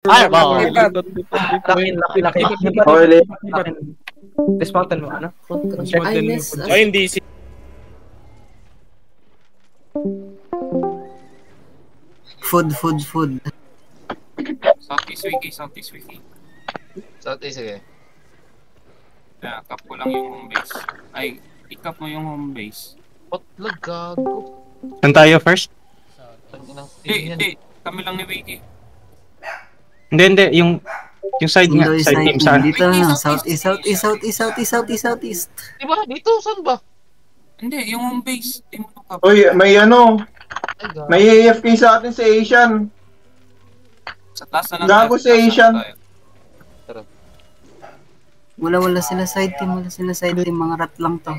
Fireball! Laki. Holy. Dismountain mo, ano? Ay, yes. Ay, hindi si... Food. Southeast Wiki. Southeast, sige. Kaya, cap ko lang yung home base. Ay, i-cap mo yung home base. Potlag, gago. Saan tayo first? Hindi. Kami lang ni Wiki. Hindi. Yung side nga. Indoy Side team saan? Dito na. Southeast. Diba? Dito, saan ba? Hindi, yung home base. Di mo cap. Uy, may ano. Ay, gago. May AFK sa atin sa Asian. Sa taas na lang. Gago tayo, si Asian. taas na lang tayo. Wala sila side team. Mga rat lang to.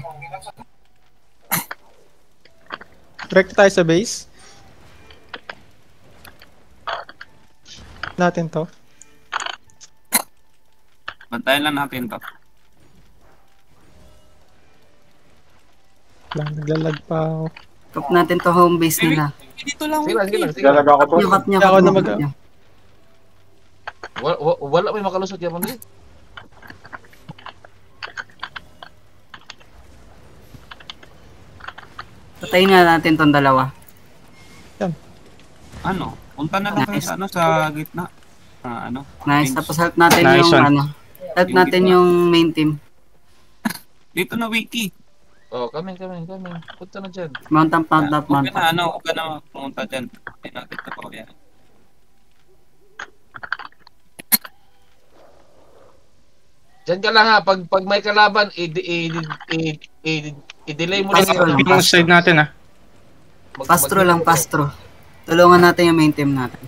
Direct tayo sa base. Natin to. Bantayan lang natin to. Naglalag pa ako. Top natin to home base nila. Dito lang. Sige lang. Galaga ko to. Yukat niya. Ako na mag- Wala may makalusot yan, Mangli. Patayin nga natin tong dalawa. Ano? Punta na lang kayo sa sa gitna. Ano? Nice. Tapos help natin Nice yung one. ano. Help natin yung main team. Dito na Wiki. Oh, coming. Punta na dyan. Mount up. Huwag ka na pumunta dyan. Hindi natin ito pa yan. Dyan ka lang ha. Pag may kalaban, i-delay mo Pastro lang. lang. Yung side natin Pastro. Tulungan natin yung main team natin.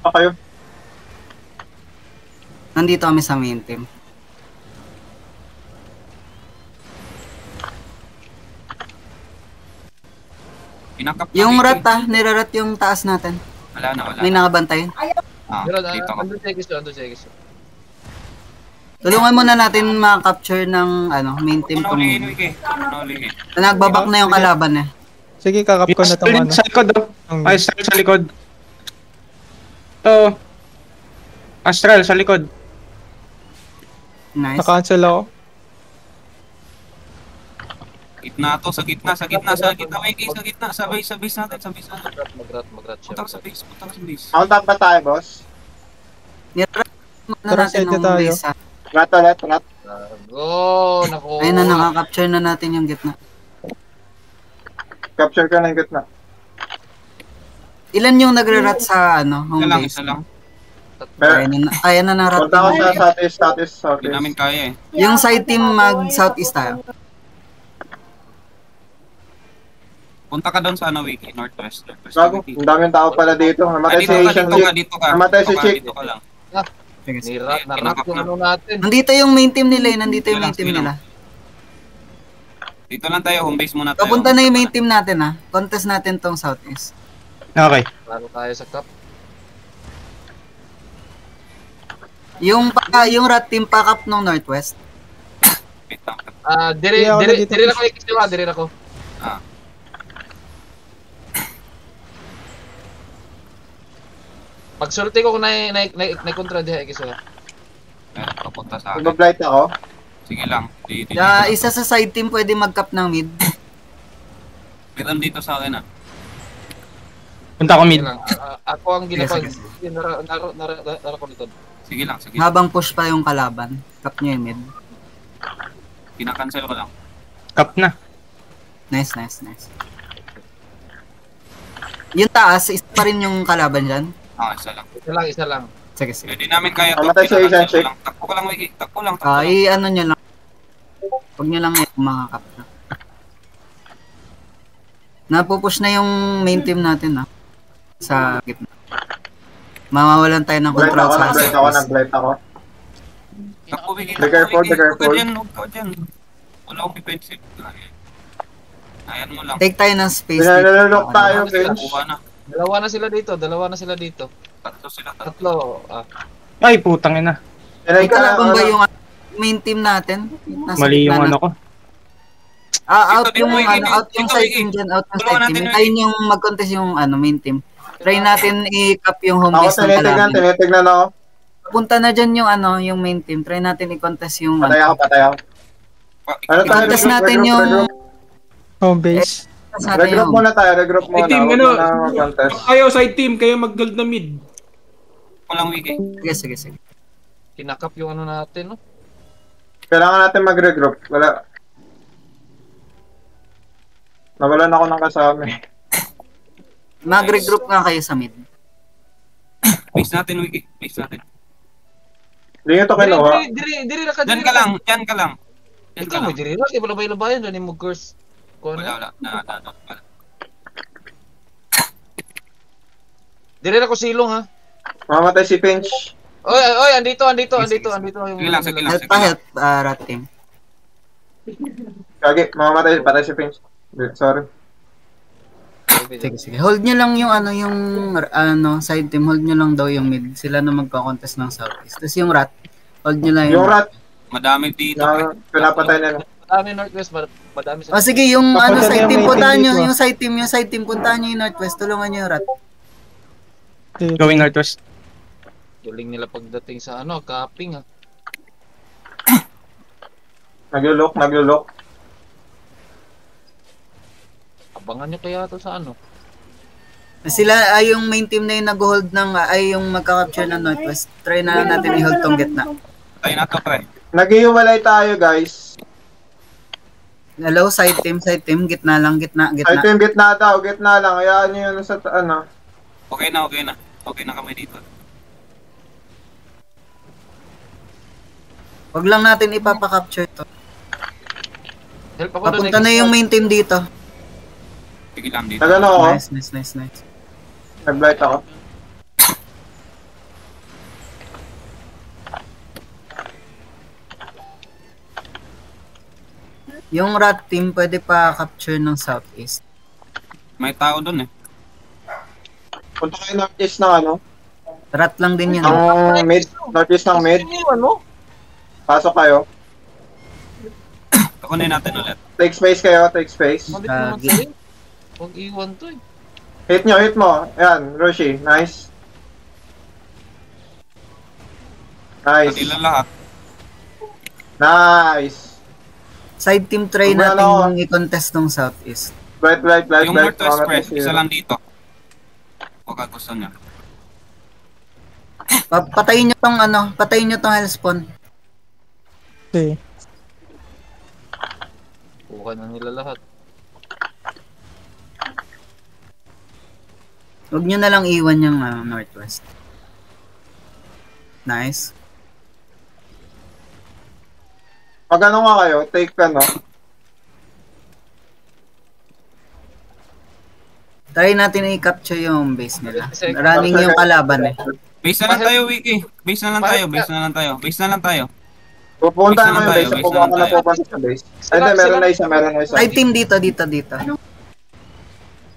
Kayo. Nandito kami sa main team. Pinakap na Yung Wiki. rat nirarat yung taas natin. Wala na. May nakabantayin. Dito ka. Ando check. Tulungan muna natin ma-capture ng main team ko. Ulihin Wiki. Ulihin. Nagbabak na yung kalaban eh. Sige, kakap ko na tong ano. Sa likod Ay, sa likod. To. Astral, sa likod. Nice. Na-cancel ako. Gitna to, sa gitna Wiki, sa gitna, sa base natin. Magrat siya. Punta ka sa base. Count up ba tayo, boss? Nirarat muna Tara, natin side yung tayo. base ha. Rat. Gago. Naku. Ayun na, nakaka-capture na natin yung gitna. Capture ka ng gitna. Ilan yung nagre-rat sa home base? Isa lang. Kaya na na-rat. Punta ko sa Southeast. Hindi namin kaya eh. Yung side team mag-southeast tayo. Punta ka doon sa Wiki, northwest. Gago, Wiki. ang daming tao pala dito. Namatay si Asian Chick. Dito ka. Namatay si Chick. Dito ka lang. Narat yung ano natin. Nandito yung main team nila nandito yung main team nila. Dito lang tayo, home base muna tayo. Papunta na yung main team natin ha. Contest natin tong southeast. Okay. Lalo tayo sa cup. Yung rat team pack up ng northwest. Wait lang. Dire Yeah, ako dito. ako ikisiwa, dire ako. Pagsulti ko kung na-kontra diha ikisiwa. Papunta sa akin. Mag-blight ako. Sige lang. Isa sa side team pwede mag-cap ng mid. Meron dito sa akin Punta ko mid. Ako ang ginapag. Sige, Nara ko nito. Sige lang. Habang push pa yung kalaban, cap nyo yung mid. Kinakancel ko lang. Cup na. Nice. Yung taas, isa pa rin yung kalaban dyan. Isa lang. Sige. Hindi namin kaya to. Namatay si Asian Chick. Takpo ko lang, Wiki. Takpo lang. Ano nyo lang. Huwag nyo lang makakap na. Napupush na yung main team natin sa gitna. Mawawalan tayo ng Blight control ako, sa nag-blight ako. Takpo, Wiki. Be careful. Huwag ka dyan. Wala akong defensive. Ayan mo lang. Take tayo ng space. Pinalulok tayo, Bench. Kuha na. Dalawa na sila dito. Tatlo. Ay, putang ina. May kalaban ba yung main team natin? Nasa Mali gitna yung na. ano ko. Out Dito, yung dito, out yung dito, side Wiki. team dyan, out yung Tulungan side team. natin, Tayo yung mag-contest yung main team. Try natin i-cap yung home Ako base ng kalaban. tinitignan ako. Punta na dyan yung ano, yung main team. Try natin i-contest yung Patay ako. Ano tayo? Contest natin yung Home base. contest natin Regroup yung muna tayo, regroup muna. Team, Huwag ano? muna mag-contest. Kayo side team, kayo mag-gold na mid. Walang wiki. Sige. Kinakap yung ano natin, no? Kailangan natin mag-regroup. Nawalan ako ng kasama. mag-regroup nga kayo sa mid. Base natin, wiki. Base natin. Hindi nyo ito kinuha. Diri na ka, Diyan ka lang. Diyan ka lang. Diyan ka Ikaw mo, lang. diri na. Di ba labay-labayan? Dali mo, curse. Wala. Diri na ko silong, ha? Mamatay si Finch. Oy, andito. Sige lang. Help, rat team. Kagi, mamamatay. Patay si Finch. Sorry. Sige. Hold nyo lang yung side team. Hold nyo lang daw yung mid. Sila na magko-contest ng southeast. Tapos yung rat, hold nyo lang Yung rat, Madami dito. na pinapatay nila. Madami northwest, madami sa... Sige, yung Papunta side na team, yung puntahan main nyo. team Yung side team, puntahan nyo yung northwest. Tulungan nyo yung rat. Going northwest. Galing nila pagdating sa capping, ha? Naglulok. Abangan nyo kaya ito sa Sila ay yung main team na yung nag-hold ng ay yung magka-capture ng northwest. Try na lang natin i-hold tong gitna. Tayo na to, pre. Nag-iwalay tayo, guys. Hello, side team, gitna lang, gitna. Ay, team, gitna daw. Gitna lang. Hayaan nyo yun sa Okay na. Okay na kami dito. Wag lang natin ipapa-capture to. Help ako doon. Papunta na yung main team dito. Sige lang dito. Nagano ako. Nice. Nag-blight ako. Yung rat team pwede pa capture ng southeast. May tao doon eh. Punta kayo northeast ng Rat lang din yun. Ang mid. Northeast ng mid. Pasok kayo. Kukunin natin ulit. Take space kayo. Take space. Mabit naman sa'yo. Huwag iwan to, eh. Hit mo. Ayan, Roshi. Nice. Kanila lahat. Nice. Side team try Wala natin ako. yung i-contest ng southeast. Blight. Yung northwest press, isa lang dito. Baka gusto niya. Patayin nyo tong hellspawn. Okay. Kuha na nila lahat. Huwag nyo na lang iwan yung northwest. Nice. Pag nga kayo, take Try natin i-capture yung base nila. Running yung kalaban eh. Base na lang tayo, Wiki. Base na lang tayo. Pupunta Base na na kayo tayo, base. base Pupunta na na tayo. pupunta sa base. Ay, hindi, meron na isa. Side team dito.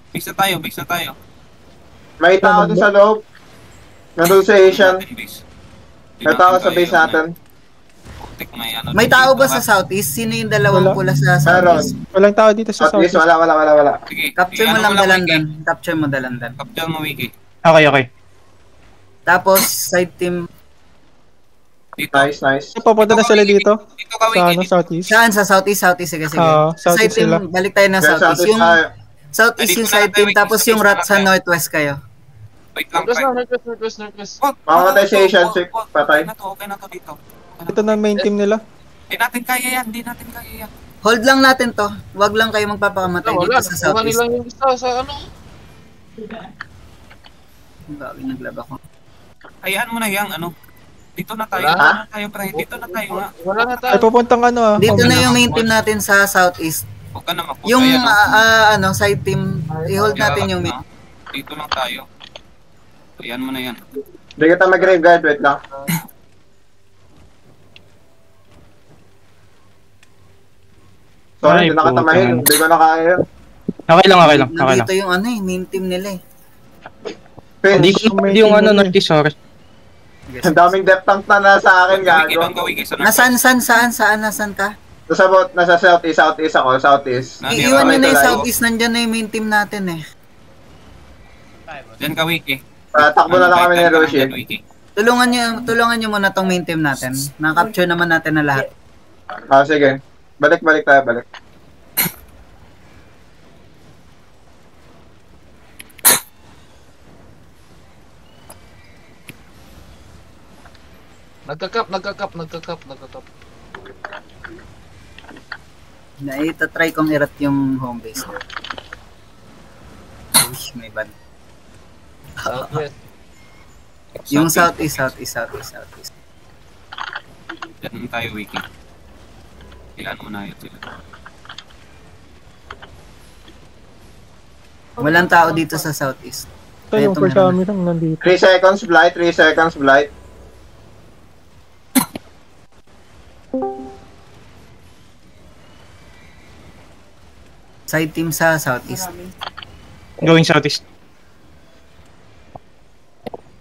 Base na tayo. May tao doon sa loob. Nandun sa Asian. May tao sa base natin. May tao ba sa southeast? Sino yung dalawang Wala. pula sa Meron. southeast? Walang tao dito sa At least, southeast. wala. Sige. Capture mo lang dalandan. Capture mo dalandan. Capture mo, Wiki. Okay. Tapos side team. Dito. Nice. Papunta na sila dito. Dito ka, Sa Wiki. southeast. Saan? Sa southeast? Sige. Southeast Side team, sila. balik tayo ng Kaya southeast. Yung southeast yung side team, tapos yung rat sa northwest kayo. Wait lang, Northwest. Mamamatay si Asian chick. Patay. Okay na to dito. Ito na main team nila. Hindi natin kaya yan. Hold lang natin to. Wag lang kayo magpapakamatay dito Wala, sa kuha southeast. nilang yung isa sa Bago naglaba ko. Hayaan mo na yan, Dito na tayo. Wala. Dito na tayo nga. Wala na Ay, tayo. pupuntang Dito home na base. yung main team natin sa southeast. Huwag ka na maputa. Yung yan, side team, i-hold natin yung mid. Dito lang tayo. Hayaan mo na yan. Hindi kita mag-grave guard. Wait lang. Sorry, Ay, hindi nakatamahin. puta. Hindi ko na kaya. Okay lang. Nandito yung main team nila eh. Hindi Finch. ko yung northeast, sorry. Ang daming depth tank na sa akin, Wiki, doon gago. ka, Wiki. Nasaan ka? Nasa southeast ako, southeast. Nandito. Iiwan nyo na yung Ito lang. southeast, nandyan na yung main team natin eh. Diyan ka, Wiki. Takbo na lang kami ni Roshi. Wiki. Tulungan nyo muna tong main team natin. Na-capture naman natin na lahat. Sige. Balik tayo, balik. Nagkakap. Itatry kong irat yung home base ko. Uy, may ban. Southwest. Yung southeast. Diyan tayo, Wiki. Ilan mo na yun sila. Walang tao dito sa southeast. Ito yung Eto, first meron kami lang nandito. 3 seconds blight, 3 seconds blight. Side team sa southeast. Going southeast.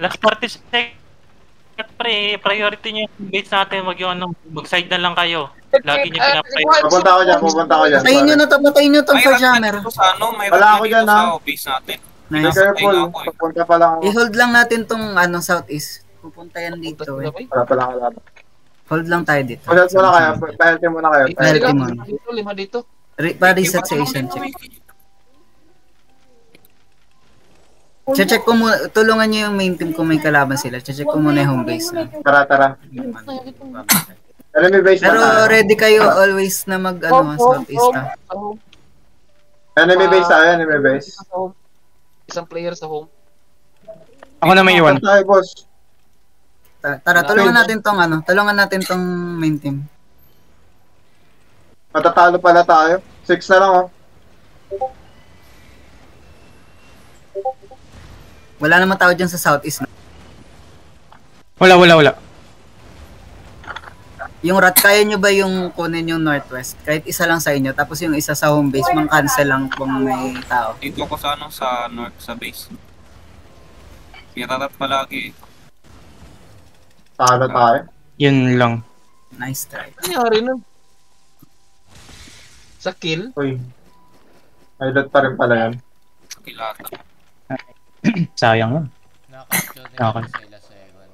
Last 40 seconds. Priority nyo yung base natin. Mag-side na lang kayo. Lagi nyo pinapay. Pupunta ako dyan. Patayin nyo to for jammer. Wala ako dyan, sa base natin. Be Nice. careful. Papunta pa lang ako. I-hold lang natin tong southeast. Pupunta yan dito eh. Wala pa lang ako. Hold lang tayo dito. Pahelt muna kayo. Pahelt muna kayo. Pahelt mo. Lima dito. Pa-reset sa Asian check. Check ko muna, tulungan nyo yung main team kung may kalaban sila. Check ko muna yung home base. Tara. Enemy base Pero na tayo. ready kayo always na mag southeast ha. Enemy base tayo, enemy base. Isang player sa home. Ako na may iwan. Tayo, boss. Tara, tulungan natin tong main team. Matatalo pala tayo. 6 na lang, oh. Wala naman tao dyan sa southeast. Wala. Yung rat, kaya nyo ba yung kunin yung northwest? Kahit isa lang sa inyo, tapos yung isa sa home base, mang-cancel lang kung may tao. Dito ko sa sa north, sa base. Kiratat palagi. Talo tayo. Yun lang. Nice try. Ano nangyari nun? Sa kill? Uy. Pilot pa rin pala yan. Kilata. Sayang lang. Nakakapture din Okay. sila sa ewan.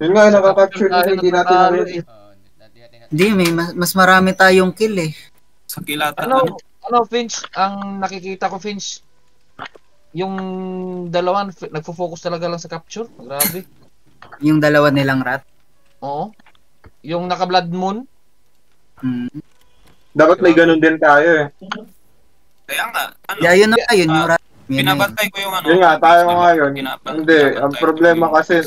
Yun nga, nakaka-capture nila, hindi natin na-read. Hindi, may mas marami tayong kill eh. Sa kilata. Ano, Finch? Ang nakikita ko, Finch, yung dalawan, nagfo-focus talaga lang sa capture. Grabe. Yung dalawa nilang rat. Oo. Yung naka-blood moon. Dapat may ganun din tayo eh. Kaya nga, Yun na yun yung rat. Pinabantay ko yung Yun nga, tayo ngayon. Hindi, ang problema kasi